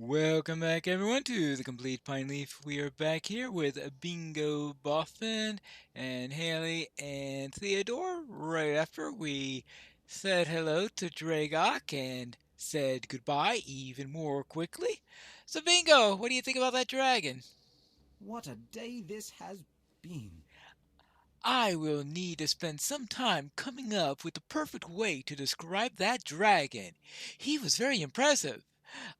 Welcome back, everyone, to the Complete Pine Leaf. We are back here with Bingo Boffin and Haley and Theodore. Right after we said hello to Dragok and said goodbye even more quickly. So, Bingo, what do you think about that dragon? What a day this has been. I will need to spend some time coming up with the perfect way to describe that dragon. He was very impressive.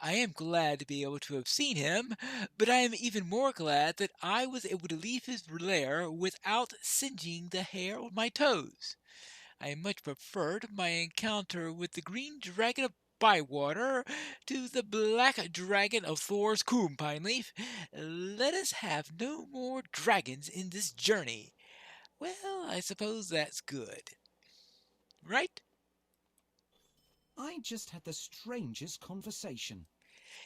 I am glad to be able to have seen him, but I am even more glad that I was able to leave his lair without singeing the hair on my toes. I much preferred my encounter with the green dragon of Bywater to the black dragon of Thor's Coombe, Pineleaf. Let us have no more dragons in this journey. Well, I suppose that's good. Right? I just had the strangest conversation.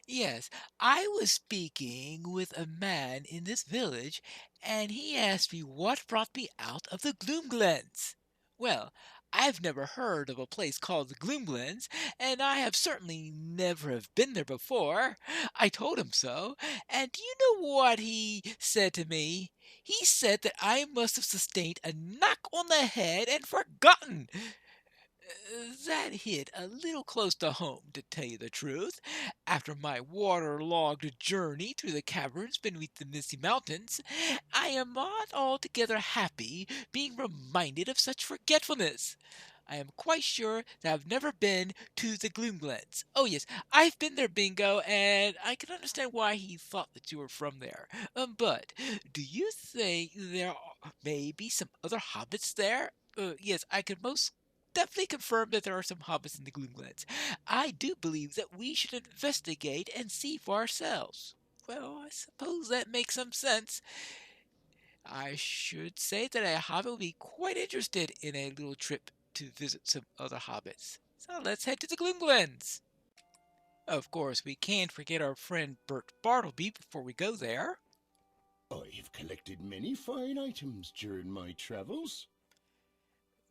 Yes, I was speaking with a man in this village, and he asked me what brought me out of the Gloomglens. Well, I've never heard of a place called the Gloomglens, and I have certainly never have been there before. I told him so, and do you know what he said to me? He said that I must have sustained a knock on the head and forgotten. That hit a little close to home, to tell you the truth. After my waterlogged journey through the caverns beneath the misty mountains, I am not altogether happy being reminded of such forgetfulness. I am quite sure that I've never been to the Gloomglens. Oh yes, I've been there, Bingo, and I can understand why he thought that you were from there. But do you think there may be some other hobbits there? Yes, I can most definitely confirm that there are some hobbits in the Gloomglens. I do believe that we should investigate and see for ourselves. Well, I suppose that makes some sense. I should say that a hobbit would be quite interested in a little trip to visit some other hobbits. So let's head to the Gloomglens. Of course, we can't forget our friend Bert Bartleby before we go there. I've collected many fine items during my travels.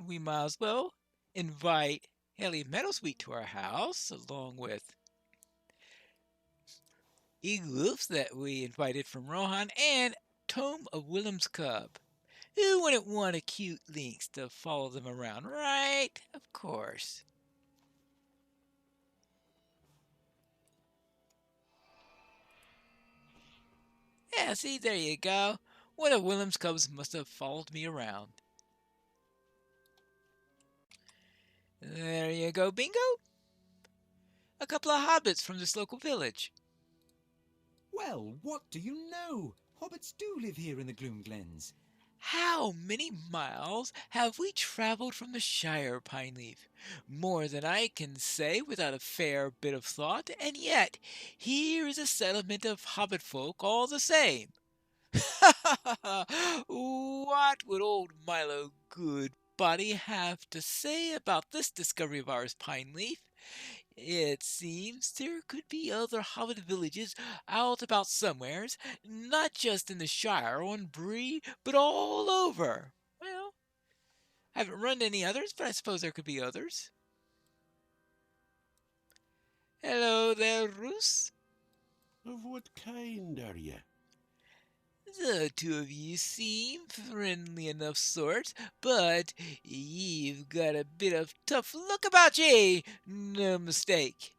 We might as well invite Haley Meadowsweet to our house, along with Eagles that we invited from Rohan and Tome of Willem's Cub. Who wouldn't want a cute lynx to follow them around, right? Of course. Yeah, see, there you go. One of Willem's cubs must have followed me around. There you go, Bingo. A couple of hobbits from this local village. Well, what do you know? Hobbits do live here in the Gloomglens. How many miles have we traveled from the Shire, Pineleaf? More than I can say without a fair bit of thought, and yet here is a settlement of hobbit folk all the same. What would old Milo Goodbody have to say about this discovery of ours, Pineleaf? It seems there could be other hobbit villages out about somewheres, not just in the Shire on Bree, but all over. Well, I haven't run any others, but I suppose there could be others. Hello there, Roos. Of what kind are you? The two of you seem friendly enough sorts, but you've got a bit of tough look about ye, no mistake.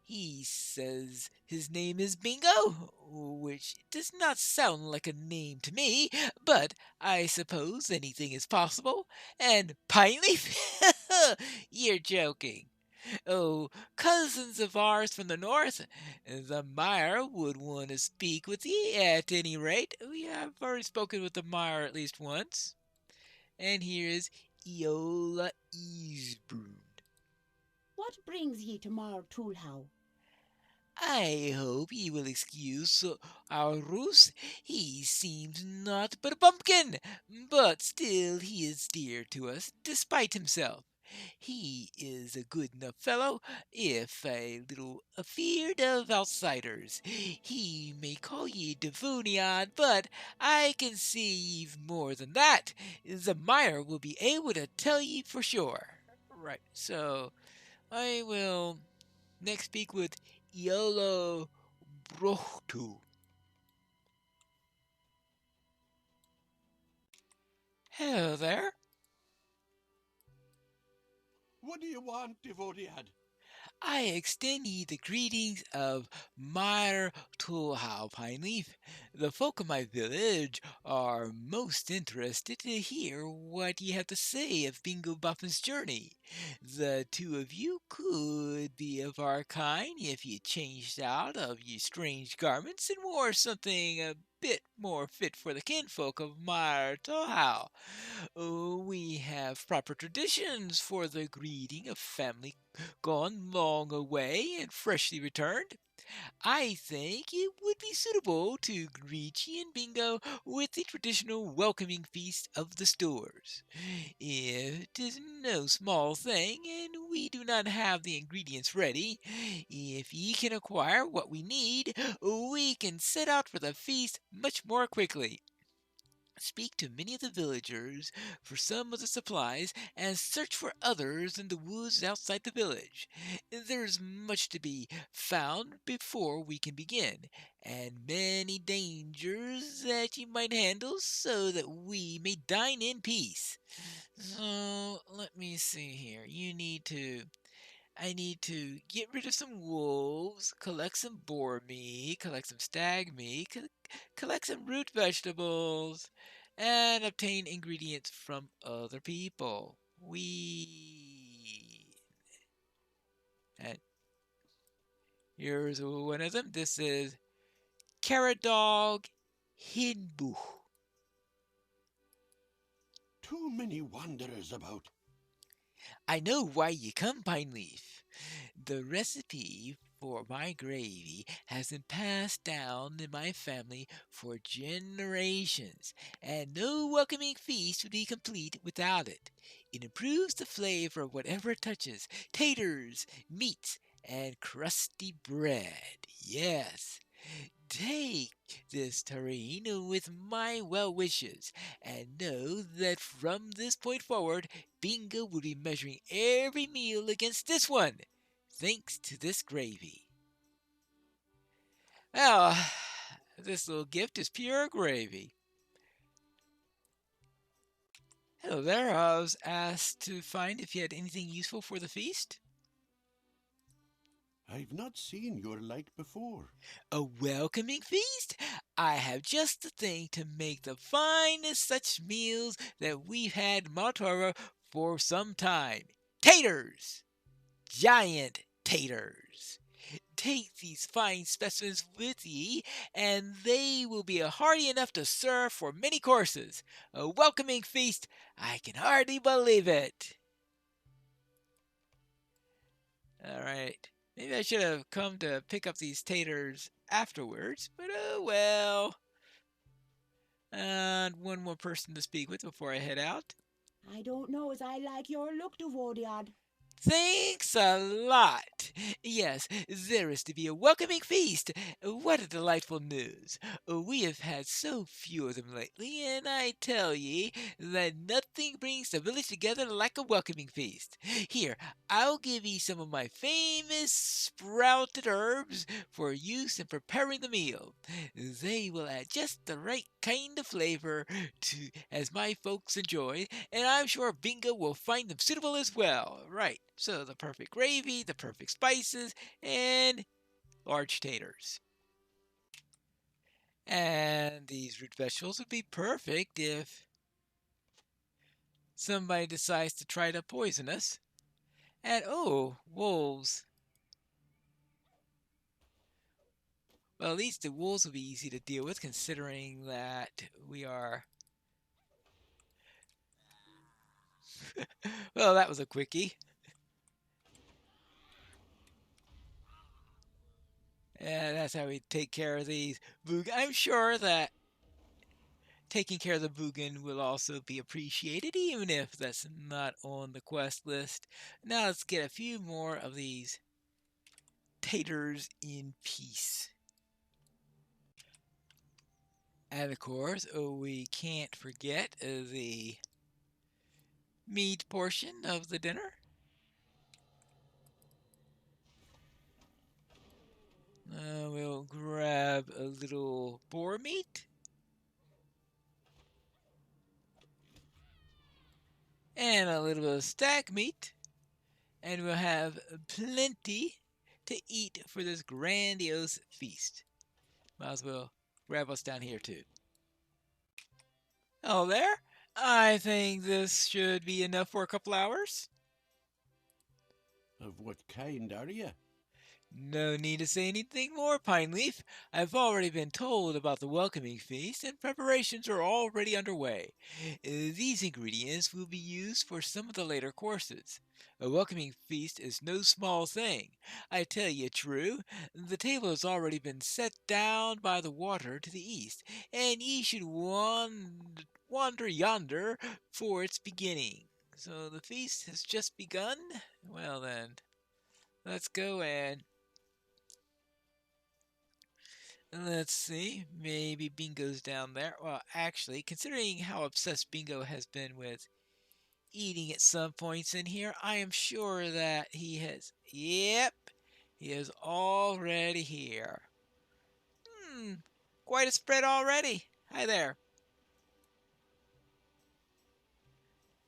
He says his name is Bingo, which does not sound like a name to me, but I suppose anything is possible. And Pineleaf? You're joking. Oh, cousins of ours from the north, the Meyer would want to speak with ye at any rate. We have already spoken with the Meyer at least once. And here is Eola Easbrun. What brings ye to Mar Toolhow? I hope ye will excuse our Roos. He seems naught but a bumpkin, but still he is dear to us, despite himself. He is a good enough fellow, if a little afeard of outsiders. He may call ye Devonian, but I can see ye've more than that. The Meyer will be able to tell ye for sure. Right, so I will next speak with Iolo brochtu. Hello there. What do you want, Devodiad? I extend ye the greetings of Meyer Tulhau Pineleaf. The folk of my village are most interested to hear what ye have to say of Bingo Buffin's journey. The two of you could be of our kind if ye changed out of ye strange garments and wore something a bit more fit for the kinfolk of Meyer Tulhau. We have proper traditions for the greeting of family gone long away and freshly returned. I think it would be suitable to greet ye and Bingo with the traditional welcoming feast of the stores. It is no small thing, and we do not have the ingredients ready. If ye can acquire what we need, we can set out for the feast much more quickly. Speak to many of the villagers for some of the supplies, and search for others in the woods outside the village. There's much to be found before we can begin, and many dangers that you might handle so that we may dine in peace. So let me see here. I need to get rid of some wolves, collect some boar meat, collect some stag meat, collect some root vegetables, and obtain ingredients from other people. And here's one of them. This is Caradog Hinbuch. Too many wanderers about. I know why ye come, Pineleaf. The recipe for my gravy has been passed down in my family for generations, and no welcoming feast would be complete without it. It improves the flavor of whatever it touches: taters, meats, and crusty bread. Yes, take this tureen with my well wishes, and know that from this point forward, Bingo will be measuring every meal against this one, thanks to this gravy. Well, this little gift is pure gravy. Hello there. I was asked to find if you had anything useful for the feast. I've not seen your like before. A welcoming feast? I have just the thing to make the finest such meals that we've had in Montoro for some time. Taters! Giant taters! Take these fine specimens with ye, and they will be hearty enough to serve for many courses. A welcoming feast! I can hardly believe it. All right. Maybe I should have come to pick up these taters afterwards, but oh well. And one more person to speak with before I head out. I don't know as I like your look, Devodiad. Thanks a lot. Yes, there is to be a welcoming feast. What a delightful news. We have had so few of them lately, and I tell ye that nothing brings the village together like a welcoming feast. Here, I'll give ye some of my famous sprouted herbs for use in preparing the meal. They will add just the right kind of flavor to as my folks enjoy, and I'm sure Bingo will find them suitable as well. Right, so the perfect gravy, the perfect spices, and large taters. And these root vegetables would be perfect if somebody decides to try to poison us. And oh, wolves. Well, at least the wolves will be easy to deal with considering that we are. Well, that was a quickie. And that's how we take care of these. I'm sure that taking care of the Bugin will also be appreciated, even if that's not on the quest list. Now let's get a few more of these taters in peace. And of course, we can't forget the meat portion of the dinner. We'll grab a little boar meat. And a little bit of stag meat. And we'll have plenty to eat for this grandiose feast. Might as well grab us down here too. Oh, there. I think this should be enough for a couple hours. Of what kind are you? No need to say anything more, Pineleaf. I've already been told about the welcoming feast, and preparations are already underway. These ingredients will be used for some of the later courses. A welcoming feast is no small thing. I tell you true, the table has already been set down by the water to the east, and ye should wander yonder for its beginning. So the feast has just begun? Well then, let's go and let's see, maybe Bingo's down there. Well, actually, considering how obsessed Bingo has been with eating at some points in here, I am sure that he has. Yep, he is already here. Hmm, quite a spread already. Hi there.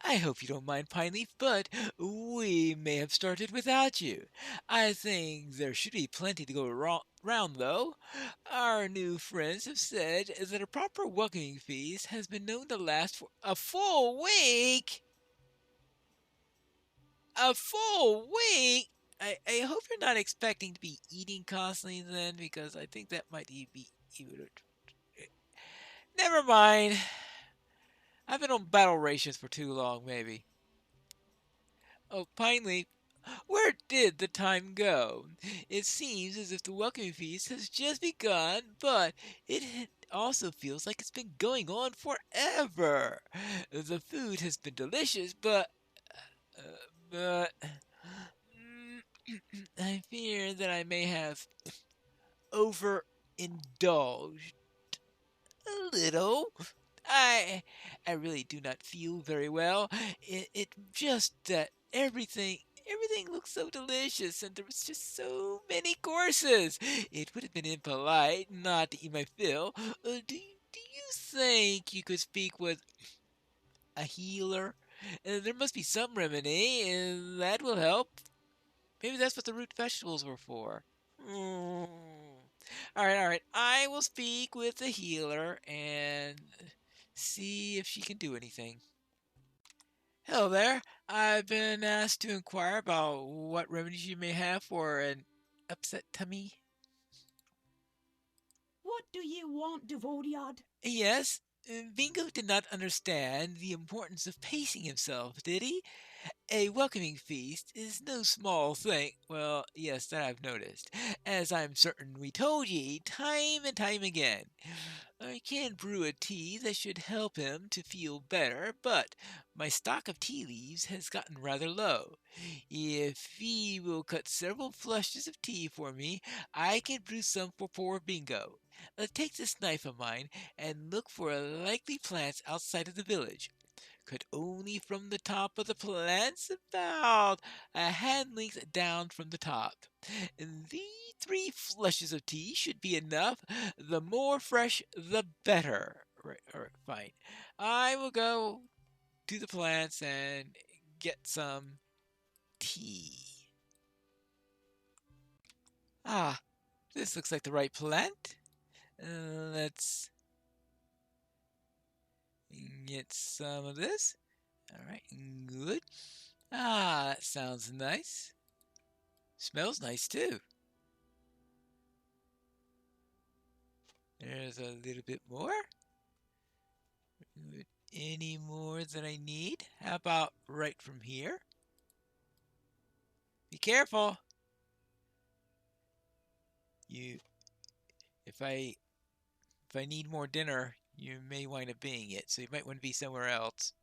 I hope you don't mind, Pineleaf, but we may have started without you. I think there should be plenty to go round, though. Our new friends have said that a proper welcoming feast has been known to last for a full week. A full week? I hope you're not expecting to be eating constantly then, because I think that might be. Never mind. I've been on battle rations for too long, maybe. Oh, Pineleaf, where did the time go? It seems as if the welcoming feast has just begun, but it also feels like it's been going on forever. The food has been delicious, but I fear that I may have overindulged a little. I I really do not feel very well. It just that everything looks so delicious, and there was just so many courses. It would have been impolite not to eat my fill. Do you think you could speak with a healer? There must be some remedy, and that will help. Maybe that's what the root vegetables were for. Mm. All right. I will speak with the healer and see if she can do anything. Hello there. I've been asked to inquire about what remedies you may have for an upset tummy. What do ye want, Devodiad? Yes, Bingo did not understand the importance of pacing himself, did he? A welcoming feast is no small thing. Well, yes, that I've noticed, as I'm certain we told ye time and time again. I can brew a tea that should help him to feel better, but my stock of tea leaves has gotten rather low. If he will cut several flushes of tea for me, I can brew some for poor Bingo. Take this knife of mine and look for likely plants outside of the village. Cut only from the top of the plants, about a hand length down from the top. The 3 flushes of tea should be enough. The more fresh, the better. Right, all right, fine. I will go to the plants and get some tea. Ah, this looks like the right plant. Let's get some of this. All right, good. Ah, that sounds nice. Smells nice too. There's a little bit more. Any more than I need? How about right from here? Be careful. You, if I need more dinner, you may wind up being it, so you might want to be somewhere else.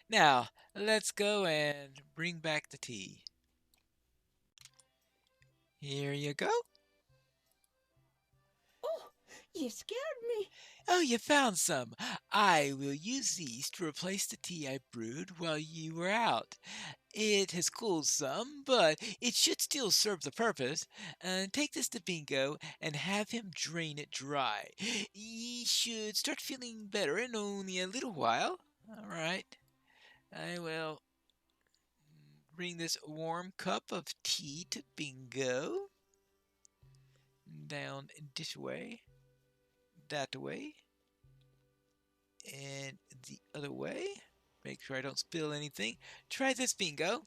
Now, let's go and bring back the tea. Here you go. Oh, ye scared me. Oh, you found some. I will use these to replace the tea I brewed while you were out. It has cooled some, but it should still serve the purpose. Take this to Bingo and have him drain it dry. He should start feeling better in only a little while. All right. I will bring this warm cup of tea to Bingo. Down this way, that way, and the other way. Make sure I don't spill anything. Try this, Bingo.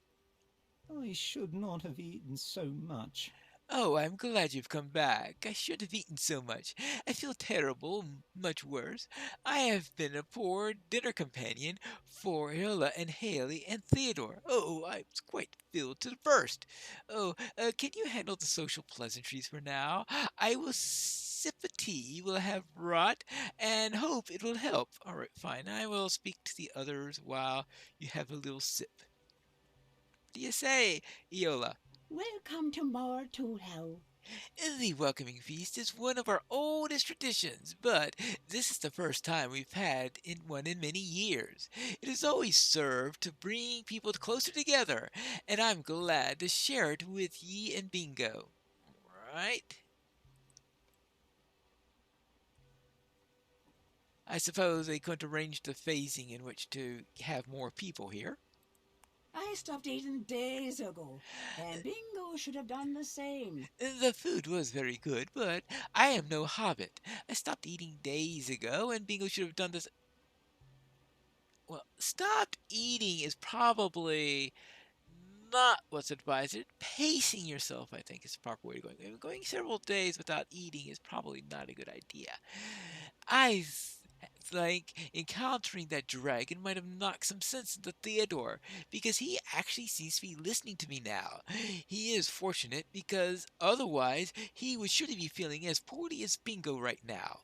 I should not have eaten so much. Oh, I'm glad you've come back. I should have eaten so much. I feel terrible, much worse. I have been a poor dinner companion for Hilla and Haley and Theodore. Oh, I was quite filled to the burst. Oh, can you handle the social pleasantries for now? I will sip a tea we'll have brought and hope it will help. All right, fine. I will speak to the others while you have a little sip. What do you say, Iola? Welcome to Mar Toolhouse. The welcoming feast is one of our oldest traditions, but this is the first time we've had one in many years. It is always served to bring people closer together, and I'm glad to share it with ye and Bingo. Right? I suppose they couldn't arrange the phasing in which to have more people here. I stopped eating days ago, and Bingo should have done the same. The food was very good, but I am no hobbit. I stopped eating days ago, and Bingo should have done this. Well, stopped eating is probably not what's advised. Pacing yourself, I think, is the proper way to go. Going several days without eating is probably not a good idea. I think encountering that dragon might have knocked some sense into Theodore, because he actually seems to be listening to me now. He is fortunate, because otherwise he would surely be feeling as poorly as Bingo right now.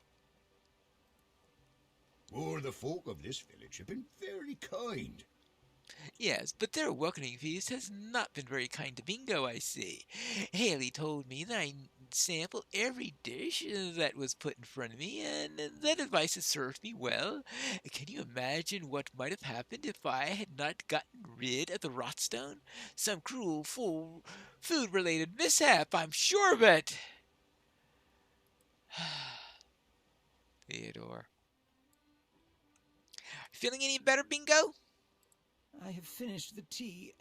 Oh, the folk of this village have been very kind. Yes, but their welcoming feast has not been very kind to Bingo, I see. Haley told me that I sample every dish that was put in front of me, and that advice has served me well. Can you imagine what might have happened if I had not gotten rid of the rotstone? Some cruel, food-related mishap, I'm sure of it. Theodore. Feeling any better, Bingo? I have finished the tea,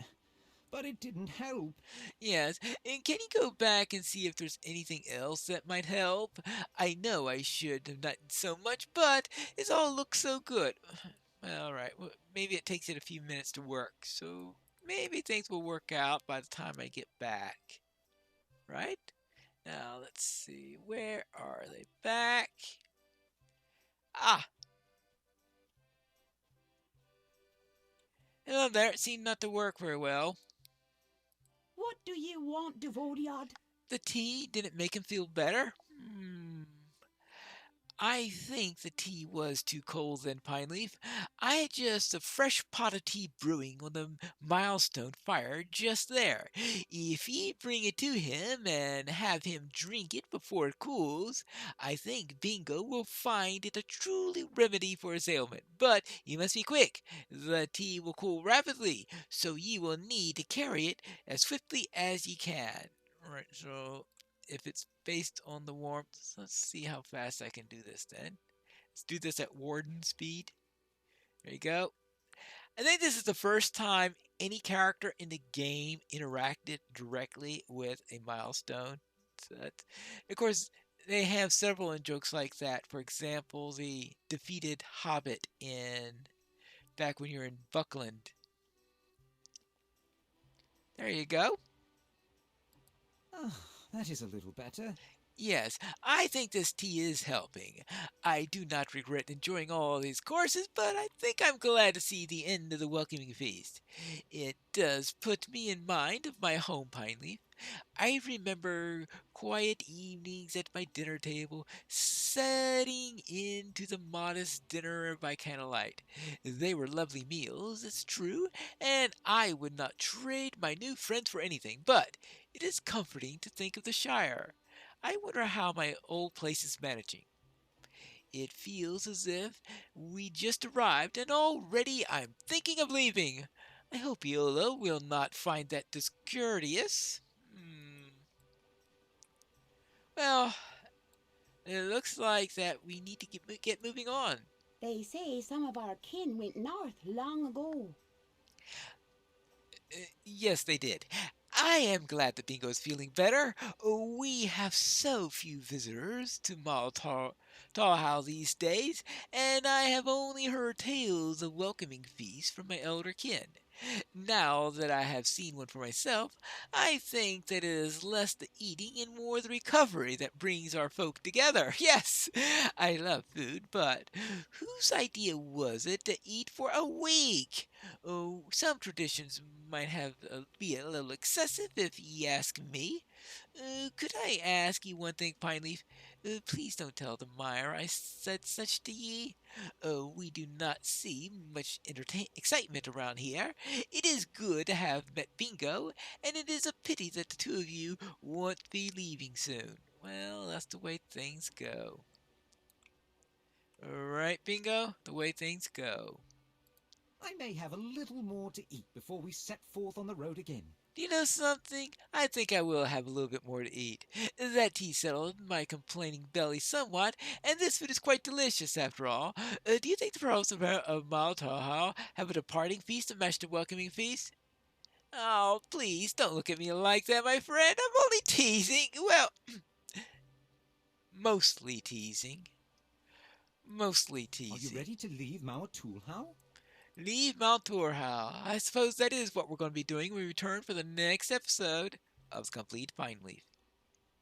but it didn't help. Yes, and can you go back and see if there's anything else that might help? I know I should have not so much, but it all looks so good. All right, well, maybe it takes it a few minutes to work, so maybe things will work out by the time I get back. Right? Now, let's see. Where are they? Back. Ah! Hello there. It seemed not to work very well. What do you want, Devodiad? The tea didn't make him feel better? I think the tea was too cold then, Pineleaf. I had just a fresh pot of tea brewing on the milestone fire just there. If ye bring it to him and have him drink it before it cools, I think Bingo will find it a truly remedy for his ailment. But ye must be quick. The tea will cool rapidly, so ye will need to carry it as swiftly as ye can. Alright, so if it's based on the warmth, let's see how fast I can do this then. Let's do this at warden speed. There you go. I think this is the first time any character in the game interacted directly with a milestone. Of course, they have several in jokes like that. For example, the defeated Hobbit in back when you're in Buckland. There you go. Ah, that is a little better. Yes, I think this tea is helping. I do not regret enjoying all these courses, but I think I'm glad to see the end of the welcoming feast. It does put me in mind of my home, Pineleaf. I remember quiet evenings at my dinner table, setting into the modest dinner by candlelight. They were lovely meals, it's true, and I would not trade my new friends for anything, but it is comforting to think of the Shire. I wonder how my old place is managing. It feels as if we just arrived and already I'm thinking of leaving. I hope Iolo will not find that discourteous. Well, it looks like that we need to get moving on. They say some of our kin went north long ago. Yes, they did. I am glad that Bingo is feeling better. We have so few visitors to Tallhouse these days, and I have only heard tales of welcoming feasts from my elder kin. Now that I have seen one for myself, I think that it is less the eating and more the recovery that brings our folk together. Yes, I love food, but whose idea was it to eat for a week? Oh, some traditions might have be a little excessive if ye ask me. Could I ask ye one thing, Pineleaf? Please don't tell the Mire I said such to ye. We do not see much excitement around here. It is good to have met Bingo, and it is a pity that the two of you won't be leaving soon. Well, that's the way things go. Right, Bingo? The way things go. I may have a little more to eat before we set forth on the road again. Do you know something? I think I will have a little bit more to eat. That tea settled my complaining belly somewhat, and this food is quite delicious after all. Do you think the pros of Maltaha have a departing feast to match the welcoming feast? Oh, please don't look at me like that, my friend. I'm only teasing. Well, mostly teasing. Mostly Are you teasing. ready to leave Mauer Toolhow? Leave Mount Tourhouse. I suppose that is what we're going to be doing when we return for the next episode of Complete Pine Leaf.